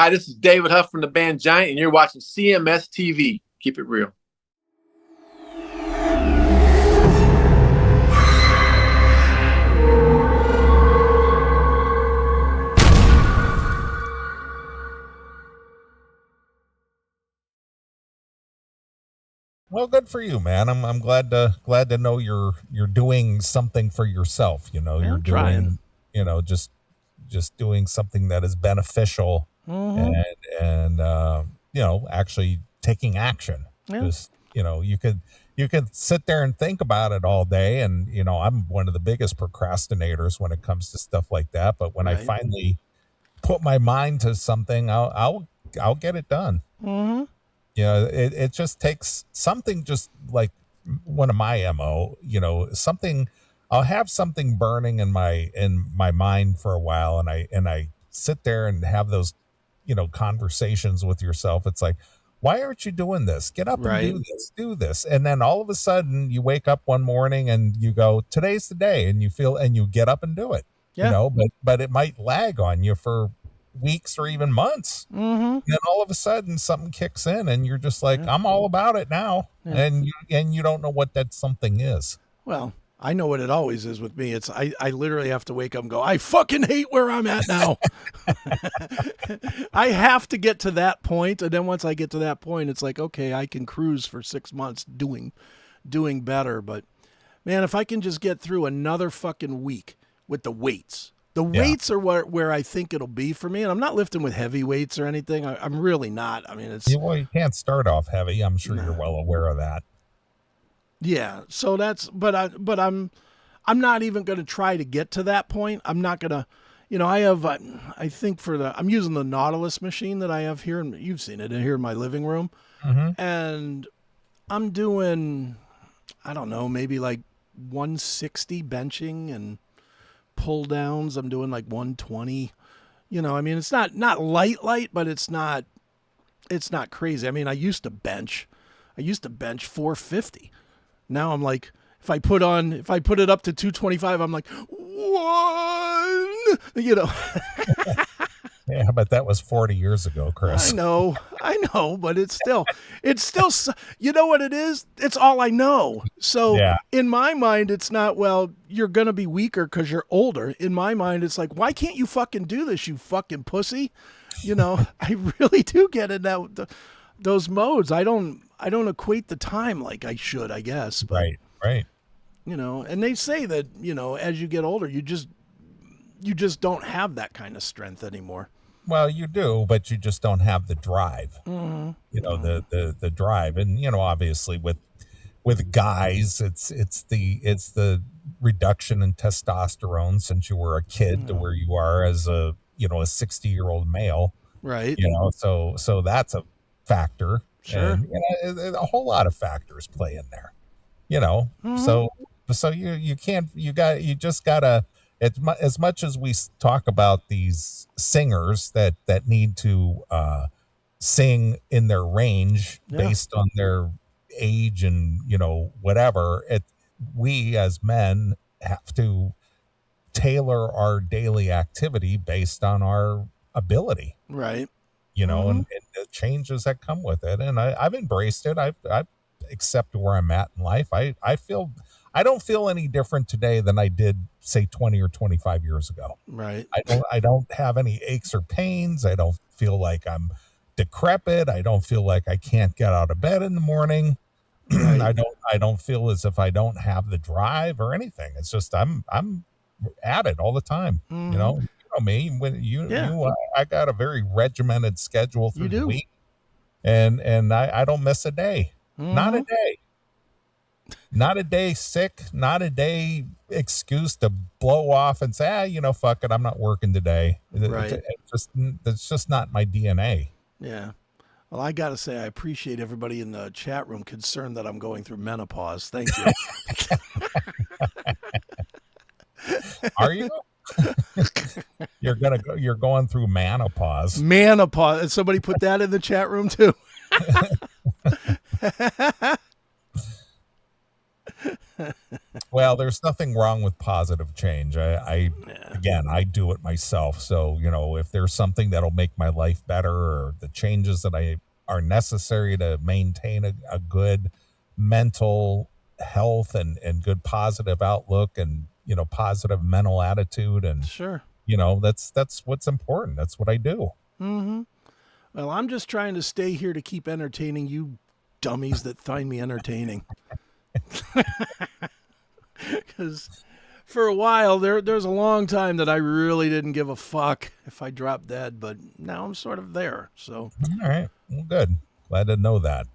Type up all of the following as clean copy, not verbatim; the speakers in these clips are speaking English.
Hi, this is David Huff from the band Giant, and you're watching CMS TV. Keep it real. Well, good for you, man. I'm glad to know you're doing something for yourself. You're trying. doing, just doing something that is beneficial, Mm-hmm. and actually taking action. Yeah. Just you could sit there and think about it all day, and I'm one of the biggest procrastinators when it comes to stuff like that. But when I Right. finally put my mind to something, I'll get it done. Mm-hmm. It just takes something, just like one of my MO, something. I'll have something burning in my mind for a while, and I sit there and have those, conversations with yourself. It's like, why aren't you doing this? Get up and Right. do this. And then all of a sudden you wake up one morning and you go, today's the day, and you get up and do it. Yeah. But it might lag on you for weeks or even months. Mm-hmm. Then all of a sudden something kicks in and you're just like, Yeah. I'm all about it now. Yeah. And you don't know what that something is. Well, I know what it always is with me. I literally have to wake up and go, I fucking hate where I'm at now. I have to get to that point, and then once I get to that point, it's like, okay, I can cruise for 6 months doing better. But man, if I can just get through another fucking week with the weights. The Yeah. weights are where I think it'll be for me, and I'm not lifting with heavy weights or anything. I'm really not. I mean, it's Well, you can't start off heavy. I'm sure you're well aware of that. yeah. So that's I'm not even going to try to get to that point. I'm not going to, I have, I think I'm using the Nautilus machine that I have here, and you've seen it here in my living room. Hmm. And I'm doing, I don't know, maybe like 160 benching and pull downs. I'm doing like 120. I mean, it's not light, but it's not crazy. I mean, I used to bench 450. Now I'm like, if I put it up to 225, I'm like, one, Yeah, but that was 40 years ago, Chris. I know, but it's still, you know what it is? It's all I know. So Yeah. in my mind, it's not, well, you're going to be weaker because you're older. In my mind, it's like, why can't you fucking do this, you fucking pussy? I really do get in those modes. I don't equate the time like I should, I guess. But, Right. and they say that, as you get older, you just don't have that kind of strength anymore. Well, you do, but you just don't have the drive. Mm-hmm. The drive, and obviously with guys, it's the reduction in testosterone since you were a kid to where you are as a 60-year-old male. Right. So that's a factor, Sure. and a whole lot of factors play in there. you know Mm-hmm. so you can't you just gotta, as much as we talk about these singers that need to sing in their range Yeah. based on their age and whatever, we as men have to tailor our daily activity based on our ability, Right. and, Mm-hmm. and the changes that come with it. And I've embraced it. I've accepted where I'm at in life. I don't feel any different today than I did, say, 20 or 25 years ago. Right. I don't have any aches or pains. I don't feel like I'm decrepit. I don't feel like I can't get out of bed in the morning. Right. I don't feel as if I don't have the drive or anything. It's just I'm at it all the time. Mm-hmm. Me, when Yeah. I got a very regimented schedule You through the do. week, and I don't miss a day. Not a Mm-hmm. day. Not a day sick, not a day excuse to blow off and say, fuck it, I'm not working today. Right. That's just not my DNA. Yeah. Well, I got to say, I appreciate everybody in the chat room concerned that I'm going through menopause. Thank you. Are you? You're going through menopause. Menopause. Somebody put that in the chat room too. Well, there's nothing wrong with positive change. Yeah, Again, I do it myself. So, if there's something that'll make my life better or the changes that I are necessary to maintain a good mental health and good positive outlook and, positive mental attitude. And, sure. that's what's important. That's what I do. Mm-hmm. Well, I'm just trying to stay here to keep entertaining you dummies that find me entertaining. Because for a while there's a long time that I really didn't give a fuck if I dropped dead, but now I'm sort of there. All right. Well, good. Glad to know that.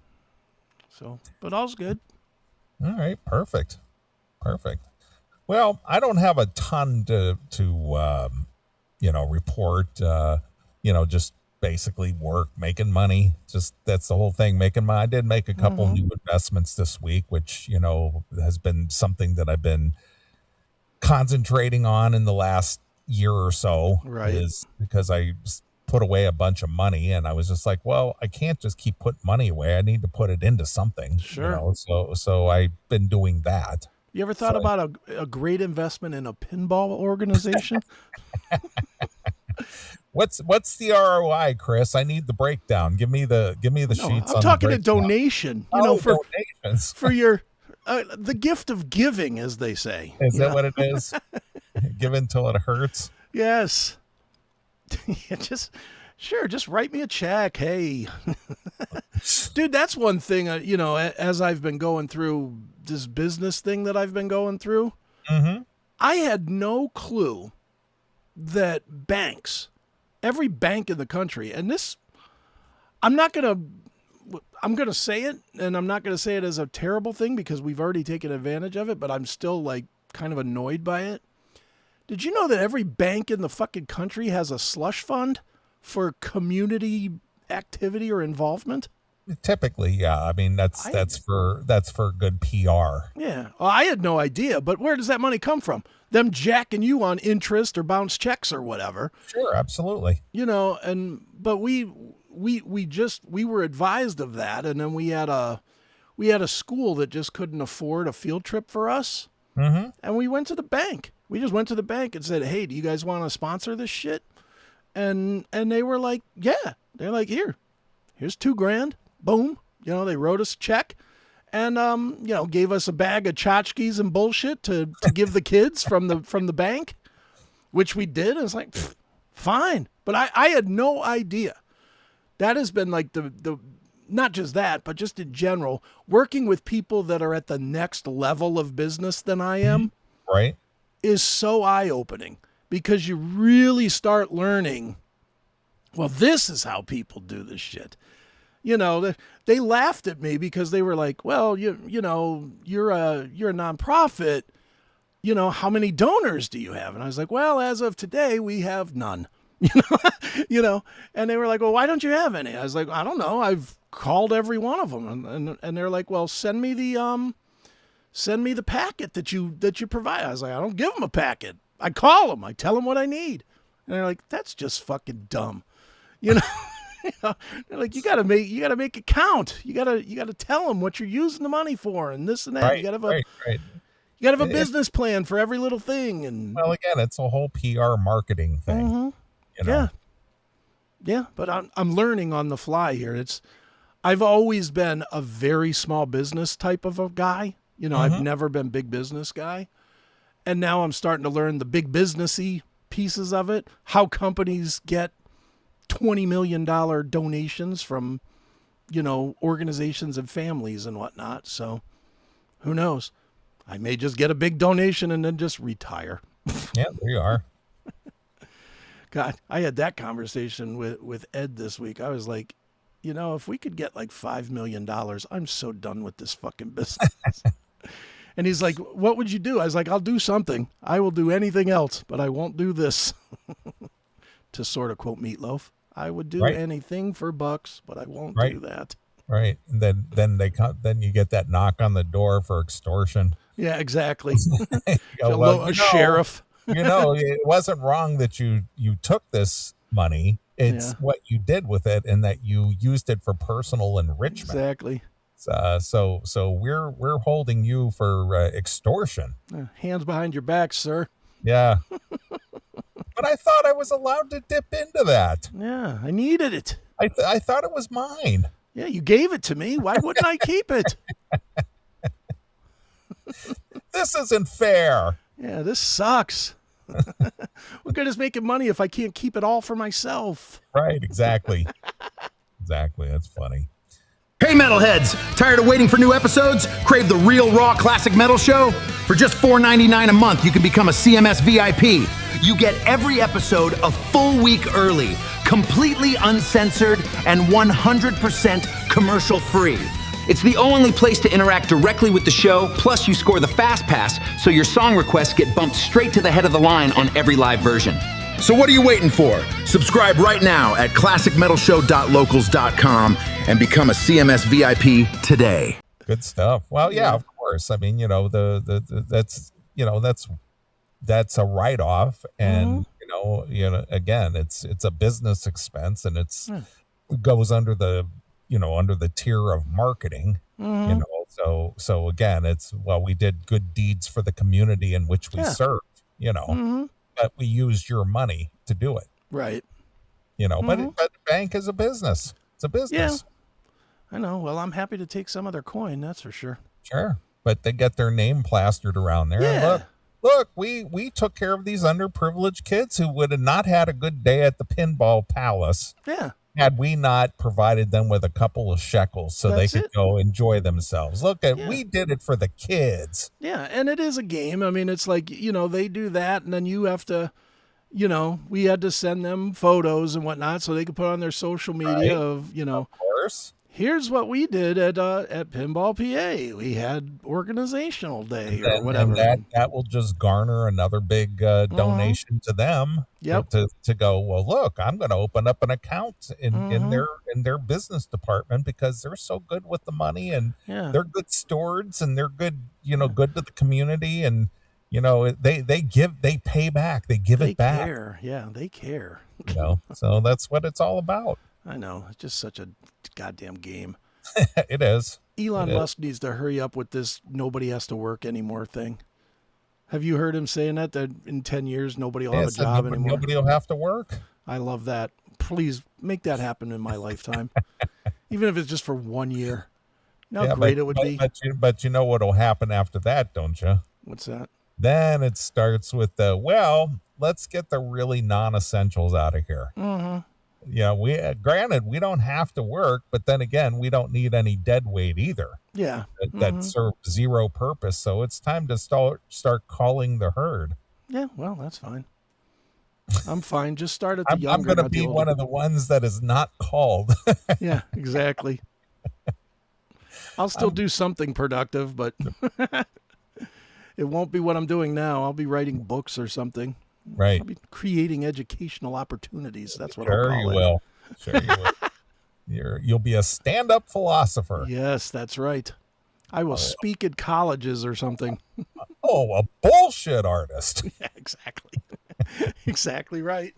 But all's good. All right. Perfect. Perfect. Well, I don't have a ton to report. Just basically work, making money. Just that's the whole thing. Making money. I did make a couple Mm-hmm. new investments this week, which has been something that I've been concentrating on in the last year or so. Right. Is because put away a bunch of money, and I was just like, well, I can't just keep putting money away. I need to put it into something. Sure. So I've been doing that. You ever thought So about a great investment in a pinball organization? what's the ROI, Chris? I need the breakdown. Give me the No, sheets I'm on the talking a breakdown. donation. Oh, For donations. for your the gift of giving, as they say. Is that what it is? Give until it hurts. Yes. Yeah, just write me a check. Hey, dude, that's one thing. As I've been going through this business thing that I've been going through, Mm-hmm. I had no clue that every bank in the country, and this, I'm not gonna. I'm going to say it, and I'm not going to say it as a terrible thing because we've already taken advantage of it, but I'm still like kind of annoyed by it. Did you know that every bank in the fucking country has a slush fund for community activity or involvement? Typically, yeah. I mean, that's I that's for good PR. Yeah. Well, I had no idea, but where does that money come from? Them jacking you on interest or bounce checks or whatever. Sure, absolutely. But we were advised of that, and then we had a school that just couldn't afford a field trip for us, Mm-hmm. and we went to the bank. We just went to the bank and said, "Hey, do you guys want to sponsor this shit?" And they were like, "Yeah." They're like, "Here's $2,000." Boom. They wrote us a check, and gave us a bag of tchotchkes and bullshit to give the kids from the bank, which we did. And it's like, fine, but I had no idea. That has been like the not just that, but just in general, working with people that are at the next level of business than I am Right. is so eye-opening because you really start learning, well, this is how people do this shit. They laughed at me because they were like, well, you're a nonprofit. How many donors do you have? And I was like, well, as of today, we have none. And they were like, well, why don't you have any? I was like, I don't know. I've called every one of them. And they're like, well, send me the packet that you provide. I was like, I don't give them a packet. I call them. I tell them what I need. And they're like, that's just fucking dumb. They're like, you gotta make it count. You gotta tell them what you're using the money for and this and that. Right. You gotta Right. have a business plan for every little thing. And Well, again, it's a whole PR marketing thing. Mhm. Yeah. But I'm learning on the fly here. I've always been a very small business type of a guy. I've never been big business guy, and now I'm starting to learn the big businessy pieces of it. How companies get $20 million donations from, organizations and families and whatnot. So who knows? I may just get a big donation and then just retire. Yeah, there you are. God, I had that conversation with Ed this week. I was like, if we could get like $5 million, I'm so done with this fucking business. And he's like, what would you do? I was like, I'll do something. I will do anything else, but I won't do this. To sort of quote Meatloaf, I would do anything for bucks, but I won't do that. Right. And then you get that knock on the door for extortion. Yeah, exactly. You go, well, sheriff. It wasn't wrong that you took this money. It's what you did with it and that you used it for personal enrichment. Exactly. So we're holding you for extortion. Hands behind your back, sir. Yeah. But I thought I was allowed to dip into that. Yeah, I needed it. I thought it was mine. Yeah, you gave it to me. Why wouldn't I keep it? This isn't fair. Yeah, this sucks. What good is making money if I can't keep it all for myself? Right, exactly. Exactly. That's funny. Hey metalheads, tired of waiting for new episodes? Crave the real raw classic metal show? For just $4.99 a month, you can become a CMS VIP. You get every episode a full week early, completely uncensored, and 100% commercial free. It's the only place to interact directly with the show, plus you score the Fast Pass, so your song requests get bumped straight to the head of the line on every live version. So what are you waiting for? Subscribe right now at classicmetalshow.locals.com and become a CMS VIP today. Good stuff. Well, yeah, of course. I mean, that's a write-off, and again, it's a business expense, and it goes under the tier of marketing. So again, we did good deeds for the community in which we serve. But we used your money to do it. Right. But the bank is a business. It's a business. Yeah. I know. Well, I'm happy to take some of their coin, that's for sure. Sure. But they get their name plastered around there. Yeah. Look, we took care of these underprivileged kids who would have not had a good day at the Pinball Palace. Yeah. Had we not provided them with a couple of shekels so they could go enjoy themselves. We did it for the kids. Yeah, and it is a game. I mean, it's like, they do that, and then you have to, we had to send them photos and whatnot so they could put on their social media of course. Here's what we did at Pinball PA. We had organizational day or whatever. And that will just garner another big donation to them. Yep. To go, well, look, I'm going to open up an account in their business department because they're so good with the money, and they're good stewards, and they're good, good to the community, and they pay back, they give it back. Care. Yeah, they care. So that's what it's all about. I know. It's just such a goddamn game. It is. Elon Musk needs to hurry up with this nobody has to work anymore thing. Have you heard him saying that in 10 years nobody will have a job anymore? Nobody will have to work. I love that. Please make that happen in my lifetime. Even if it's just for 1 year. You know how great it would be? But you know what will happen after that, don't you? What's that? Then it starts with let's get the really non-essentials out of here. Mm-hmm. Granted, we don't have to work, but then again, we don't need any dead weight either. Yeah. That serve zero purpose. So it's time to start calling the herd. Yeah, well, that's fine. I'm fine. Just start at the younger. I'm going to be one of the ones that is not called. Yeah, exactly. I'll still do something productive, but it won't be what I'm doing now. I'll be writing books or something. Right. I'll be creating educational opportunities. That's what I'll call you it. Will. Sure you will. You'll be a stand-up philosopher. Yes, that's right. I will speak at colleges or something. Oh, a bullshit artist. Yeah, exactly. Exactly right.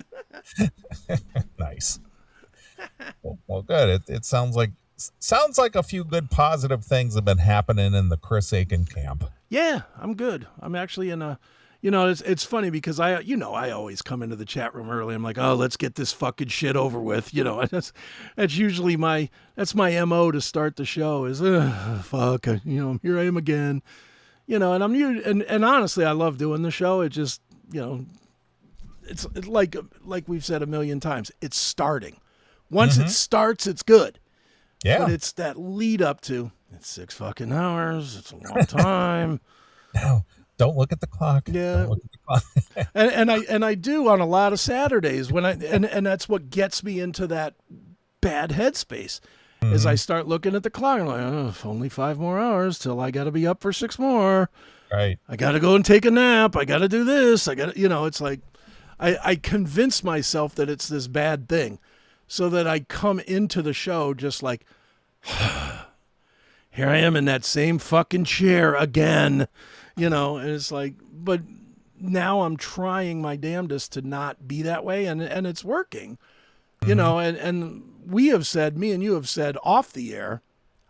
Nice. Well, good. It sounds like a few good positive things have been happening in the Chris Akin camp. Yeah, I'm good. I'm actually in a, it's funny because I always come into the chat room early. I'm like, oh, let's get this fucking shit over with. That's usually that's my MO to start the show is, fuck, here I am again, and I'm new. And honestly, I love doing the show. It just, it's like we've said a million times, it's starting. Once it starts, it's good. Yeah. But it's that lead up to, it's 6 fucking hours. It's a long time. No, don't look at the clock. Yeah. Don't look at the clock. and I do on a lot of Saturdays and that's what gets me into that bad headspace. Is I start looking at the clock and I'm like, only 5 more hours till I got to be up for 6 more. Right. I got to go and take a nap. I got to do this. I got to, it's like I convince myself that it's this bad thing so that I come into the show just like, here I am in that same fucking chair again, and it's like, but now I'm trying my damnedest to not be that way. And it's working, and we have said, me and you have said off the air,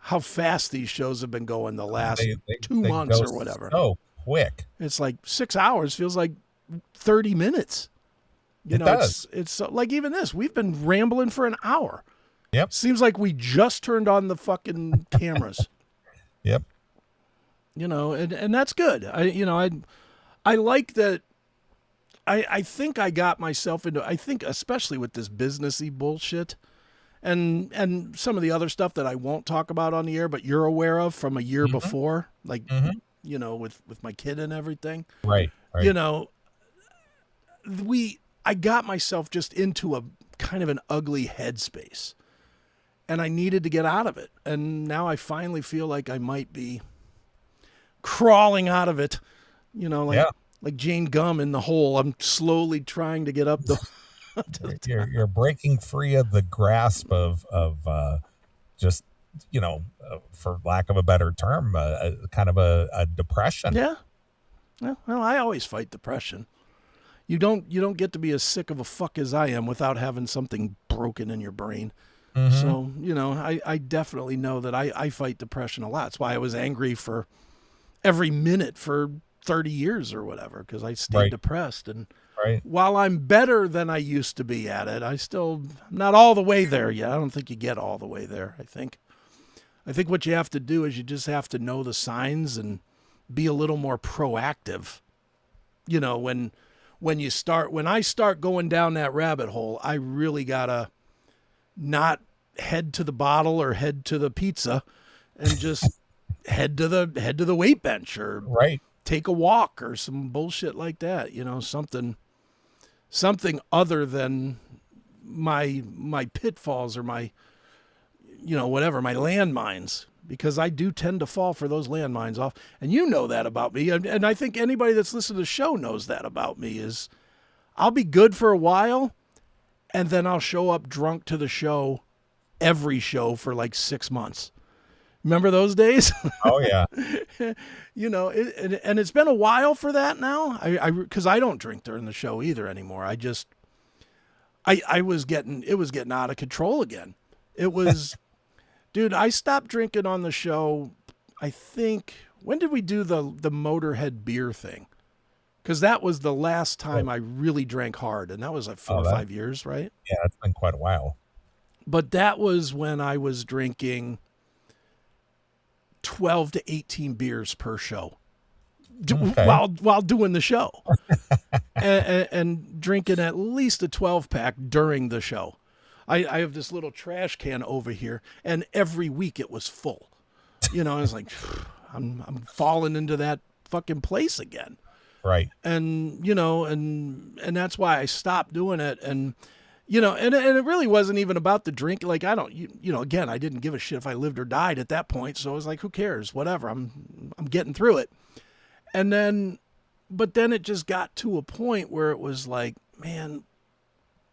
how fast these shows have been going the last They 2 months go or whatever. so quick. It's like 6 hours feels like 30 minutes. It does. It's so, like even this, we've been rambling for an hour. Yep. Seems like we just turned on the fucking cameras. Yep. And that's good. I like that. I think I got myself into, I think especially with this businessy bullshit and some of the other stuff that I won't talk about on the air, but you're aware of from a year before, like, with my kid and everything. Right. I got myself just into a kind of an ugly headspace and I needed to get out of it. And now I finally feel like I might be crawling out of it, like Jane Gum in the hole. I'm slowly trying to get up the. You're breaking free of the grasp of just for lack of a better term, kind of a depression. Yeah. Well, I always fight depression. You don't get to be as sick of a fuck as I am without having something broken in your brain. So, I definitely know that I fight depression a lot. That's why I was angry for every minute for 30 years or whatever, because I stayed depressed. And while I'm better than I used to be at it, I still not all the way there yet. I don't think you get all the way there. I think what you have to do is you just have to know the signs and be a little more proactive. When I start going down that rabbit hole, I really gotta not head to the bottle or head to the pizza and just head to the weight bench or take a walk or some bullshit like that. Something other than my pitfalls or my whatever, my landmines, because I do tend to fall for those landmines off. And you know that about me. And I think anybody that's listened to the show knows that about me is I'll be good for a while and then I'll show up drunk to the show, every show for like 6 months. Remember those days? Oh yeah. And it's been a while for that now. Because I don't drink during the show either anymore. It was getting out of control again. It was, dude, I stopped drinking on the show. I think, when did we do the Motorhead beer thing? Because that was the last time I really drank hard. And that was like 4 or 5 years, right? Yeah, it's been quite a while. But that was when I was drinking 12 to 18 beers per show while doing the show and drinking at least a 12 pack during the show. I have this little trash can over here and every week it was full. I was like, I'm falling into that fucking place again. Right. And, and that's why I stopped doing it. And, and it really wasn't even about the drink. Like, I don't, again, I didn't give a shit if I lived or died at that point. So I was like, who cares? Whatever. I'm getting through it. And then, but then it just got to a point where it was like, man,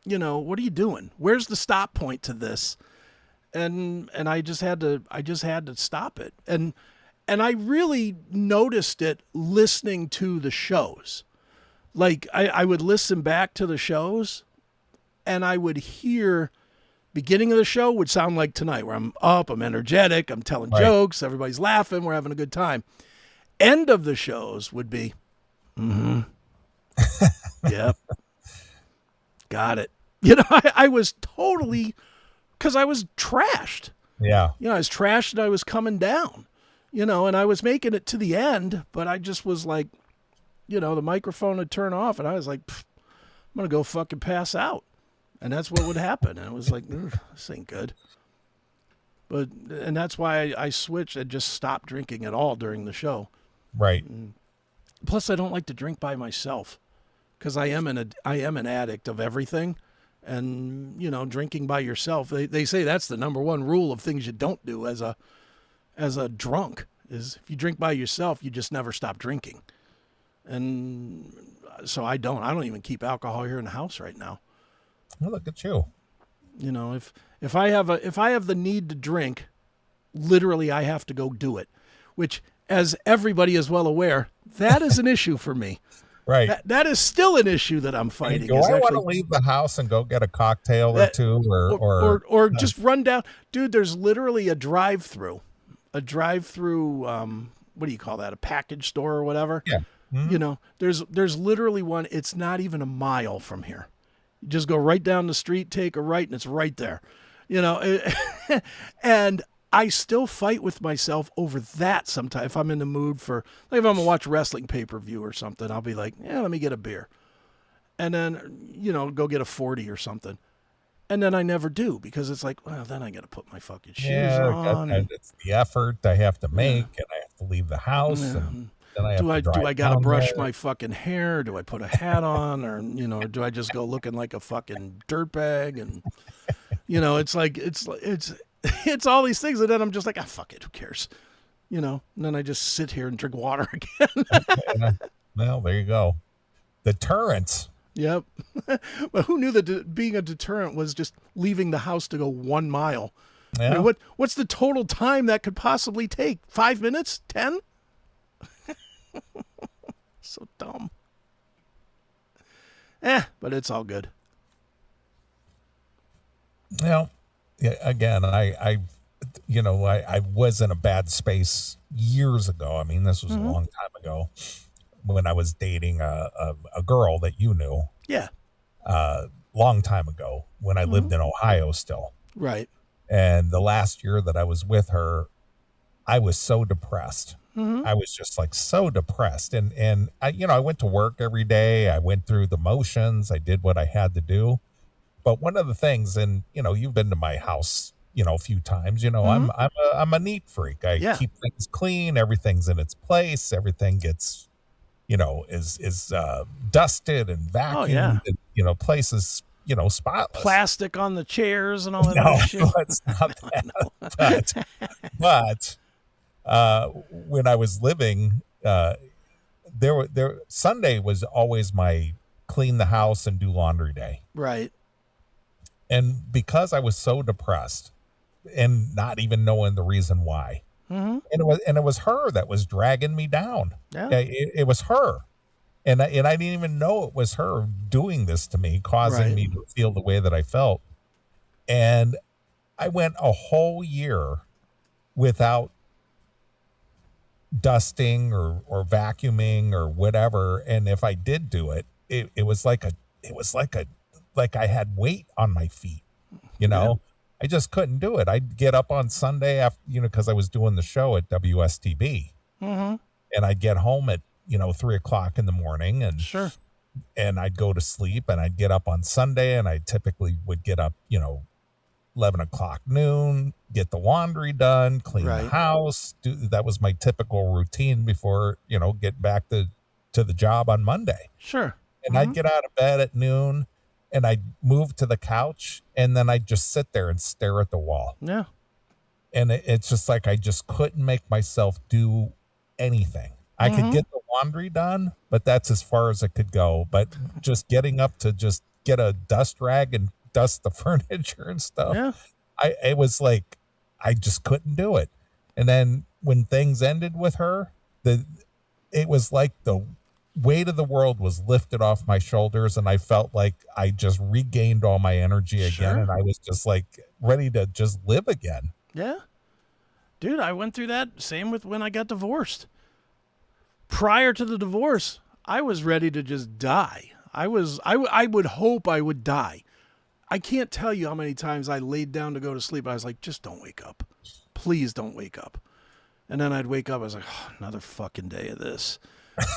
what are you doing? Where's the stop point to this? And I just had to stop it. And I really noticed it listening to the shows. Like I would listen back to the shows and I would hear beginning of the show would sound like tonight where I'm up, I'm energetic, I'm telling jokes, everybody's laughing, we're having a good time. End of the shows would be, yep, got it. I was totally, because I was trashed. Yeah. I was trashed and I was coming down, and I was making it to the end, but I just was like, the microphone would turn off and I was like, I'm going to go fucking pass out. And that's what would happen. And it was like, this ain't good. And that's why I switched and just stopped drinking at all during the show. Right. Plus, I don't like to drink by myself because I am an addict of everything. And, drinking by yourself, they say that's the number one rule of things you don't do as a drunk is if you drink by yourself, you just never stop drinking. And so I don't even keep alcohol here in the house right now. Well, look at you. If I have the need to drink, literally I have to go do it, which, as everybody is well aware, that is an issue for me. Right. That is still an issue that I'm fighting. Do I want to leave the house and go get a cocktail or two or just run down? Dude, there's literally a drive-through a drive-through, what do you call that? A package store or whatever. Yeah. Mm-hmm. You know, there's literally one. It's not even a mile from here. You just go right down the street, take a right, and it's right there. You know, and I still fight with myself over that sometimes. If I'm in the mood for, like, if I'm gonna watch wrestling pay-per-view or something, I'll be like, yeah, let me get a beer, and then, you know, go get a 40 or something. And then I never do, because it's like, well, then I got to put my fucking shoes on. And it's the effort I have to make, and I have to leave the house, and then I have to drive do I got to down brush there. my fucking hair? Do I put a hat on, or, you know, or do I just go looking like a fucking dirtbag? And, you know, it's like it's all these things, and then I'm just like, ah, fuck it, who cares? You know, and then I just sit here and drink water again. Well, there you go. Deterrence. Yep. But who knew that being a deterrent was just leaving the house to go 1 mile? Yeah. I mean, what's the total time that could possibly take? 5 minutes? 10? So dumb. But it's all good. Well, yeah, again, I was in a bad space years ago. I mean, this was a long time ago, when I was dating a girl that you knew. Yeah. Long time ago, when I lived in Ohio still. Right. And the last year that I was with her, I was so depressed. I was just like so depressed. And I went to work every day. I went through the motions. I did what I had to do. But one of the things, and you've been to my house, a few times, I'm a neat freak. I keep things clean. Everything's in its place. Everything gets, is dusted and vacuumed. Oh, yeah. And, places, spotless. Plastic on the chairs and all that No, other shit. it's not that. But when I was living, Sunday was always my clean the house and do laundry day. Right. And because I was so depressed and not even knowing the reason why, and it was her that was dragging me down. Yeah. It was her. And I didn't even know it was her doing this to me, causing me to feel the way that I felt. And I went a whole year without dusting or vacuuming or whatever. And if I did do it, it was like I had weight on my feet, I just couldn't do it. I'd get up on Sunday after, because I was doing the show at WSTB, and I'd get home at 3:00 in the morning, and Sure. and I'd go to sleep, and I'd get up on Sunday, and I typically would get up, 11:00 noon, get the laundry done, clean the house. That was my typical routine before, get back to the job on Monday. Sure. And I'd get out of bed at noon, and I'd move to the couch, and then I'd just sit there and stare at the wall. Yeah. And it's just like I just couldn't make myself do anything. I could get the laundry done, but that's as far as it could go. But just getting up to just get a dust rag and dust the furniture and stuff, it was like I just couldn't do it. And then when things ended with her, it was like the weight of the world was lifted off my shoulders, and I felt like I just regained all my energy again, and I was just like ready to just live again. Yeah. Dude, I went through that. Same with when I got divorced. Prior to the divorce, I was ready to just die. I would hope I would die. I can't tell you how many times I laid down to go to sleep. I was like, just don't wake up. Please don't wake up. And then I'd wake up. I was like, oh, another fucking day of this,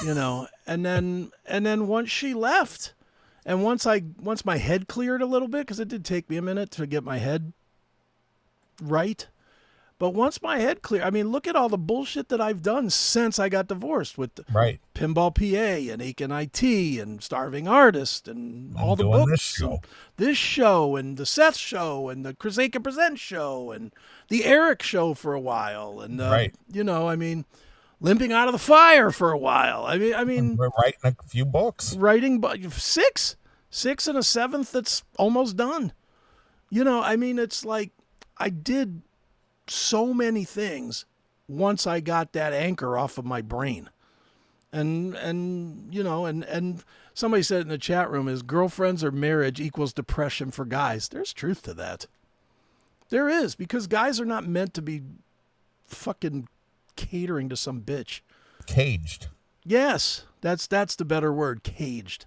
and then once she left, and once my head cleared a little bit, because it did take me a minute to get my head right. But once my head cleared, I mean, look at all the bullshit that I've done since I got divorced with Pinball PA and Akin IT and Starving Artist and all the books. This show and the Seth show and the Chris Akin Presents show and the Eric show for a while. And, Limping Out of the Fire for a while. I mean, we're writing a few books. Writing 6 and a 7th that's almost done. It's like I did so many things once I got that anchor off of my brain. And somebody said in the chat room is girlfriends or marriage equals depression for guys. There's truth to that. There is, because guys are not meant to be fucking catering to some bitch. Caged. Yes, that's the better word, caged.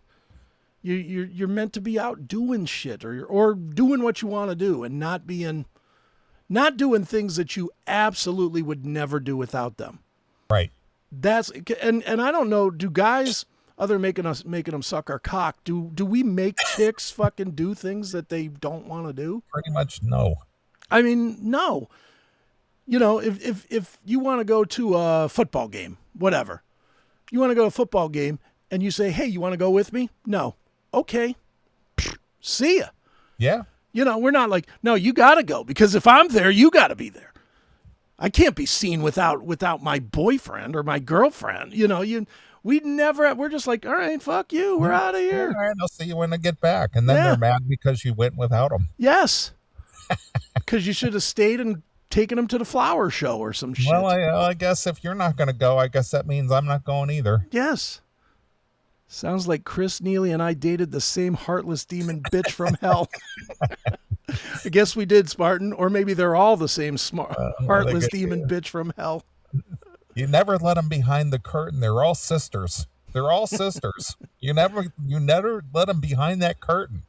You're meant to be out doing shit or doing what you want to do and not doing things that you absolutely would never do without them. Right. That's and I don't know, do guys, other than making them suck our cock, do we make chicks fucking do things that they don't want to do? Pretty much no. I mean, no. You know, if you want to go to a football game, whatever. You want to go to a football game and you say, "Hey, you want to go with me?" No. Okay. See ya. Yeah. You know, we're not like, "No, you got to go because if I'm there, you got to be there." I can't be seen without my boyfriend or my girlfriend. You know, we're just like, "All right, fuck you. We're out of here." All right, I'll see you when I get back. And then they're mad because you went without them. Yes. Because you should have stayed and taken them to the flower show or some shit. Well, I guess if you're not going to go, I guess that means I'm not going either. Yes. Sounds like Chris Neely and I dated the same heartless demon bitch from hell. I guess we did, Spartan. Or maybe they're all the same heartless demon bitch from hell. You never let them behind the curtain. They're all sisters. They're all sisters. You never let them behind that curtain.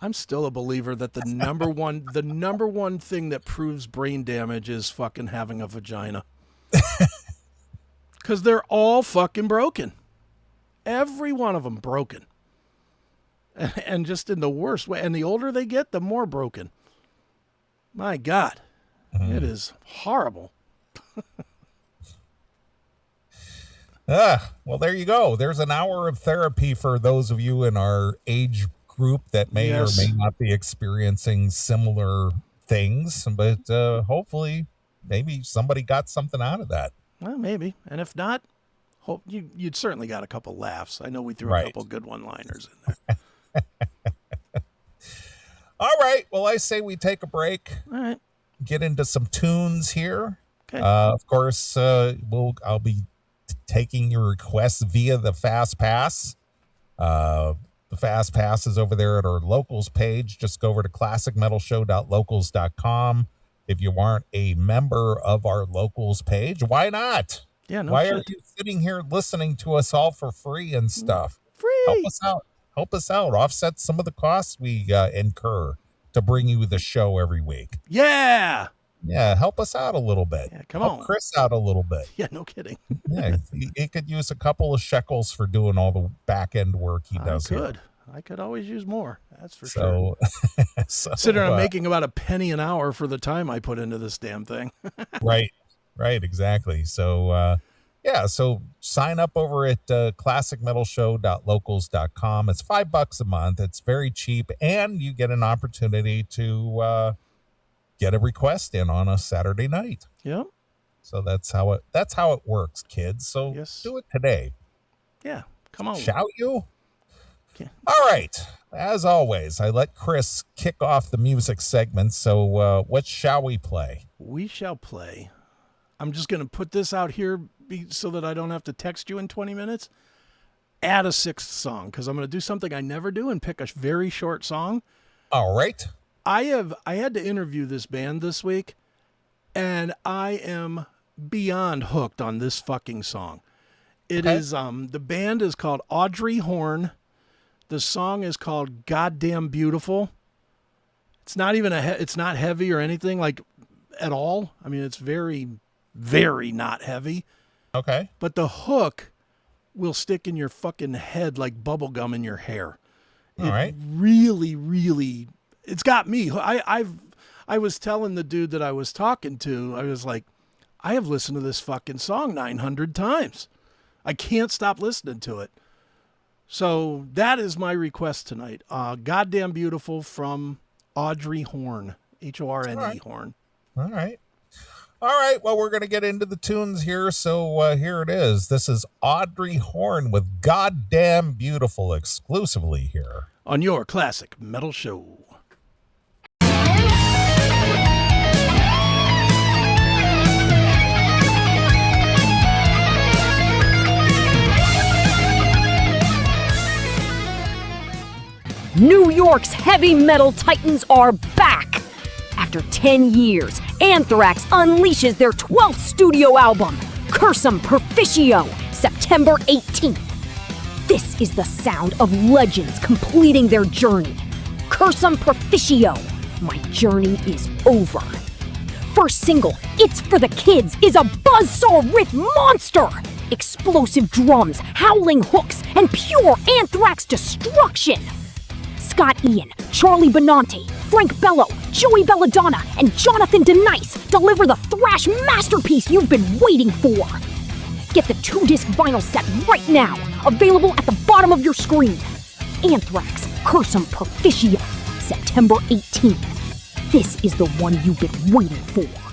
I'm still a believer that the number one thing that proves brain damage is fucking having a vagina. Because they're all fucking broken. Every one of them broken. And just in the worst way. And the older they get, the more broken. My God. It is horrible. Well, there you go. There's an hour of therapy for those of you in our age group that may or may not be experiencing similar things, but hopefully maybe somebody got something out of that. Well, maybe. And if not, hope you'd certainly got a couple laughs. I know we threw a couple good one-liners in there. All right. Well, I say we take a break. All right. Get into some tunes here. Okay. Of course, I'll be taking your requests via the Fast Pass. The Fast Pass is over there at our locals page. Just go over to classicmetalshow.locals.com. If you aren't a member of our locals page, why not? Yeah, no Why shit. are you sitting here listening to us all for free and stuff? Free. Help us out. Help us out. Offset some of the costs we incur to bring you the show every week. Yeah. Yeah, help us out a little bit. Yeah, come help on. Chris out a little bit. Yeah, no kidding. Yeah, he could use a couple of shekels for doing all the back end work he does. I could always use more. That's for sure. So considering I'm making about a penny an hour for the time I put into this damn thing. Right, exactly. So, so sign up over at classicmetalshow.locals.com. It's $5 a month. It's very cheap, and you get an opportunity to get a request in on a Saturday night. Yep. So that's how it works, kids. So do it today. Yeah, come on. Shall you? Okay. All right. As always, I let Chris kick off the music segment. So what shall we play? We shall play. I'm just going to put this out here so that I don't have to text you in 20 minutes. Add a sixth song, because I'm going to do something I never do and pick a very short song. All right. I had to interview this band this week, and I am beyond hooked on this fucking song. It is the band is called Audrey Horne. The song is called Goddamn Beautiful. It's not even it's not heavy or anything like at all. I mean, it's very, very not heavy. Okay. But the hook will stick in your fucking head like bubble gum in your hair. All right. Really, really, it's got me. I was telling the dude that I was talking to, I was like, I have listened to this fucking song 900 times. I can't stop listening to it. So that is my request tonight. Goddamn Beautiful from Audrey Horne. Horne. Horne. All right. Well, we're going to get into the tunes here. So here it is. This is Audrey Horne with Goddamn Beautiful exclusively here on your Classic Metal Show. New York's heavy metal titans are back! After 10 years, Anthrax unleashes their 12th studio album, Cursum Perficio, September 18th. This is the sound of legends completing their journey. Cursum Perficio, my journey is over. First single, It's for the Kids, is a buzzsaw riff monster! Explosive drums, howling hooks, and pure Anthrax destruction! Scott Ian, Charlie Benante, Frank Bello, Joey Belladonna, and Jonathan DeNice deliver the thrash masterpiece you've been waiting for! Get the 2-disc vinyl set right now, available at the bottom of your screen. Anthrax, Cursum Perficio, September 18th. This is the one you've been waiting for.